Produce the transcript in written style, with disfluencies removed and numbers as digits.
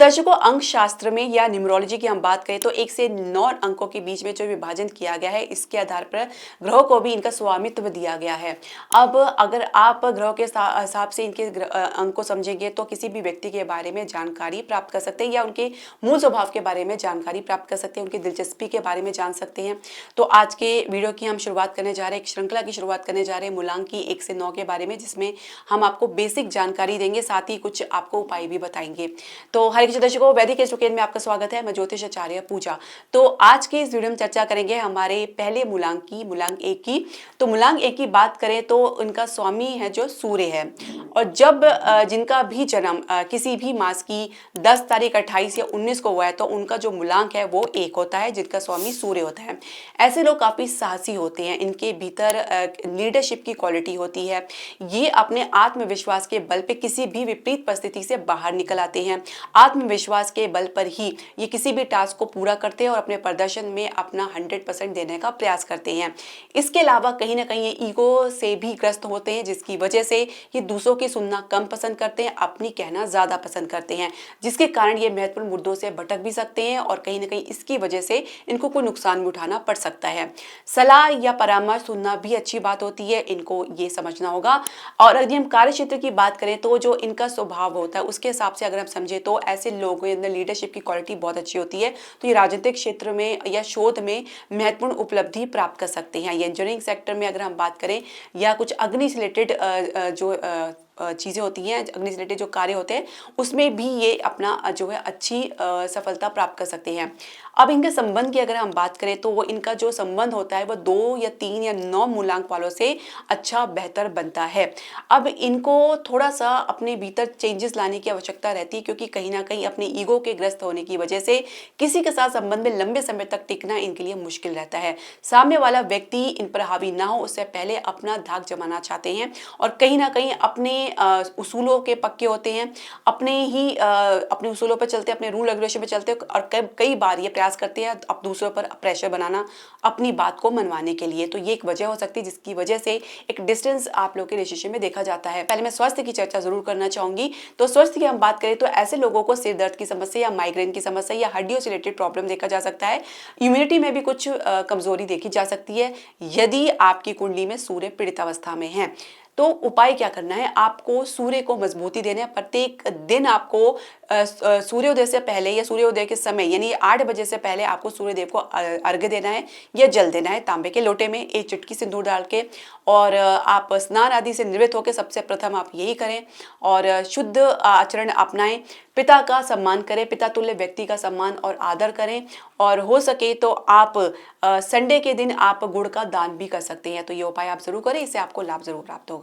दर्शकों, अंक शास्त्र में या न्यूमरोलॉजी की हम बात करें तो 1 से 9 अंकों के बीच में जो विभाजन किया गया है, इसके आधार पर ग्रहों को भी इनका स्वामित्व दिया गया है। अब अगर आप ग्रहों के हिसाब से इनके अंक को समझेंगे तो किसी भी व्यक्ति के बारे में जानकारी प्राप्त कर सकते हैं या उनके मूल स्वभाव के बारे में जानकारी प्राप्त कर सकते हैं, उनकी दिलचस्पी के बारे में जान सकते हैं। तो आज के वीडियो की हम शुरुआत करने जा रहे हैं, एक श्रृंखला की शुरुआत करने जा रहे हैं मूलांक की 1 से 9 के बारे में, जिसमें हम आपको बेसिक जानकारी देंगे, साथ ही कुछ आपको उपाय भी बताएंगे। तो हरे कृष्ण दर्शकों, वैदिक एजुकेशन में आपका स्वागत है। मैं ज्योतिष आचार्य पूजा। तो आज के इस वीडियो में चर्चा करेंगे हमारे पहले मूलांक की, मूलांक 1 की। तो मूलांक 1 की बात करें तो उनका स्वामी है जो सूर्य है, और जब जिनका भी जन्म किसी भी मास की 10 तारीख, 28 या 19 को हुआ है, तो उनका जो मूलांक है वो 1 होता है, जिनका स्वामी सूर्य होता है। ऐसे लोग काफी साहसी होते हैं, इनके भीतर लीडरशिप की क्वालिटी होती है। ये अपने आत्मविश्वास के बल पे किसी भी विपरीत परिस्थिति से बाहर निकल आते हैं। आत्मविश्वास के बल पर ही ये किसी भी टास्क को पूरा करते हैं और अपने प्रदर्शन में अपना 100% देने का प्रयास करते हैं। इसके अलावा कहीं ना कहीं ये ईगो से भी ग्रस्त होते हैं, जिसकी वजह से ये दूसरों की सुनना कम पसंद करते हैं, अपनी कहना ज्यादा पसंद करते हैं, जिसके कारण ये महत्वपूर्ण मुद्दों से भटक भी सकते हैं और कहीं ना कहीं इसकी वजह से इनको कोई नुकसान भी उठाना पड़ सकता है। सलाह या परामर्श सुनना भी अच्छी बात होती है, इनको ये समझना होगा। और यदि हम कार्य क्षेत्र की बात करें तो जो इनका स्वभाव होता है उसके हिसाब से अगर हम समझे तो ऐसे लोगों के अंदर लीडरशिप की क्वालिटी बहुत अच्छी होती है। तो ये राजनीतिक क्षेत्र में या शोध में महत्वपूर्ण उपलब्धि प्राप्त कर सकते हैं। या इंजीनियरिंग सेक्टर में अगर हम बात करें या कुछ अग्नि से रिलेटेड जो चीज़ें होती हैं, अग्नि से रिलेटेड जो कार्य होते हैं, उसमें भी ये अपना जो है अच्छी सफलता प्राप्त कर सकते हैं। अब इनके संबंध की अगर हम बात करें तो वो इनका जो संबंध होता है वो 2 या 3 या 9 मूलांक वालों से अच्छा बेहतर बनता है। अब इनको थोड़ा सा अपने भीतर चेंजेस लाने की आवश्यकता रहती है, क्योंकि कहीं ना कहीं अपने ईगो के ग्रस्त होने की वजह से किसी के साथ संबंध में लंबे समय तक टिकना इनके लिए मुश्किल रहता है। सामने वाला व्यक्ति इन पर हावी ना हो उससे पहले अपना धाक जमाना चाहते हैं और कहीं ना कहीं अपने उसूलों के पक्के होते हैं, अपने उसूलों पर चलते हैं, अपने रूल रेगुलेशन पे चलते हैं, और कई बार ये प्रयास करते हैं अब दूसरों पर प्रेशर बनाना अपनी बात को मनवाने के लिए। तो ये एक वजह हो सकती है जिसकी वजह से एक डिस्टेंस आप लोग के रिलेशनशिप में देखा जाता है। पहले मैं स्वास्थ्य की चर्चा जरूर करना चाहूंगी। तो स्वास्थ्य की हम बात करें तो ऐसे लोगों को सिर दर्द की समस्या या माइग्रेन की समस्या या हड्डियों से रिलेटेड प्रॉब्लम देखा जा सकता है। इम्यूनिटी में भी कुछ कमजोरी देखी जा सकती है यदि आपकी कुंडली में सूर्य पीड़ित अवस्था में है। तो उपाय क्या करना है, आपको सूर्य को मजबूती देना है। प्रत्येक दिन आपको सूर्योदय से पहले या सूर्योदय के समय यानी 8 बजे से पहले आपको सूर्यदेव को अर्घ्य देना है या जल देना है तांबे के लोटे में 1 चुटकी सिंदूर डाल के। और आप स्नान आदि से निवृत्त होकर सबसे प्रथम आप यही करें और शुद्ध आचरण अपनाएं। पिता का सम्मान करें, पिता तुल्य व्यक्ति का सम्मान और आदर करें। और हो सके तो आप संडे के दिन आप गुड़ का दान भी कर सकते हैं। तो ये उपाय आप जरूर करें, इससे आपको लाभ जरूर प्राप्त होगा।